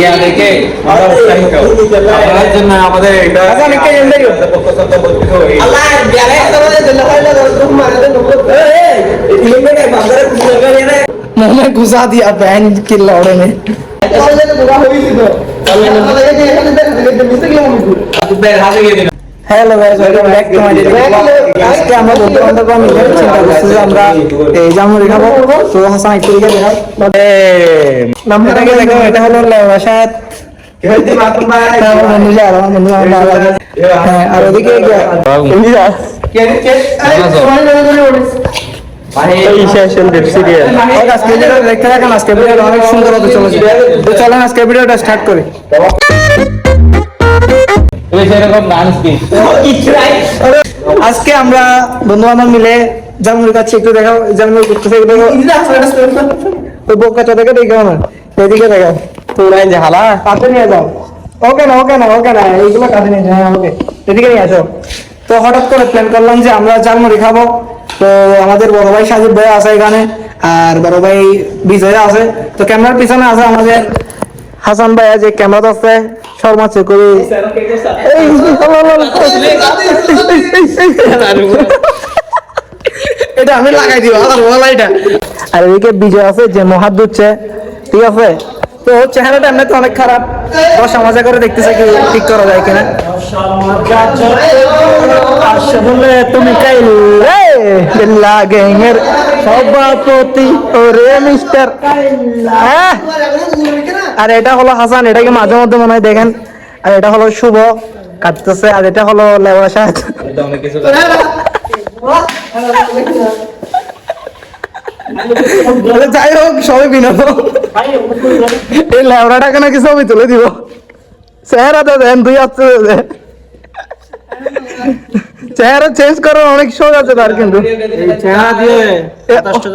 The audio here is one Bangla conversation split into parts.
ইয়া দেখে আমরা উৎসাহিত আপনাদের জন্য আমাদের এটা আল্লাহ বিয়ালে তোমাদের জন্য হইলো তোমার मैंने घुसा दिया बहन की लौड़े में। Hello guys, welcome back to my channel. আজকে আমরা বন্ধু বান্ধবরা মিলে চিন্তা করছি যে আমরা এই জামুরি খাবো। তো হাসান একটু দিকে দেখাও, নামটাকে দেখো। এটা হলো লেওয়াশাত। আর ওদিকে দেখতে থাকেন। আজকে ভিডিওটা অনেক সুন্দর হতে চলেছে। তো চলেন আজকে ভিডিওটা স্টার্ট করি। আজকে আমরা বন্ধু বান্ধব মিলে জামুরি খাচ্ছি। একটু দেখাও জামুরি করতেছে। ওই বোকা চোদাকে দেখো না, এদিকে দেখাও। তোরা যে হালা কাছে নিয়ে যাও। ওকে না ওকে না ওকে না, এইগুলো কাছে নিয়ে যাও। ওকে, এদিকে নিয়ে আসো। তো হঠাৎ করে প্ল্যান করলাম যে আমরা জামুরি খাবো। তো আমাদের বড় ভাই সাজিদ ভাই আছে এখানে, আর বড় ভাই বিজয় আছে। তো ক্যামেরার পিছনে আছে আমাদের হাসান ভাই, যে ক্যামেরা আছে শর্মা চকরি। এটা আমি লাগাই দিব এটা। আর এদিকে বিজয় আছে যে মহাত দিচ্ছে, ঠিক আছে। তো চেহারাটা এমনি তো অনেক খারাপ, বসা মজা করে দেখতেছে কি ঠিক করা যায় কিনা। আসলে তুমি কাইলা গ্যাংয়ের সভাপতি ওরে মিস্টার। আর এটা হলো হাসান, এটাকে মাঝে মধ্যে মনে হয় দেখেন। আর এটা হলো শুভ কাটতেছে, আর এটা হলো লেওয়াশাত। যাই হোক, সবাই বিনোদন। এই লেওড়াটাকে নাকি ছবি তুলে দিব। চেহারাতে দেন দুই আসছে, চেহারা চেঞ্জ করার অনেক শখ আছে তার, কিন্তু চেহারা দিয়ে আচ্ছা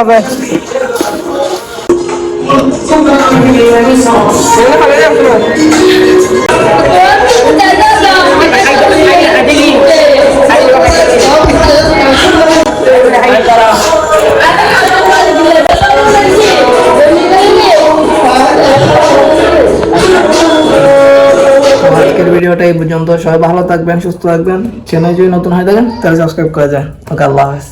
আছে। আজকের ভিডিওটা এই পর্যন্ত। সবাই ভালো থাকবেন, সুস্থ থাকবেন। চ্যানেল যদি নতুন হয়ে থাকেন তাহলে সাবস্ক্রাইব করে যান। ওকে, আল্লাহ হাফেজ।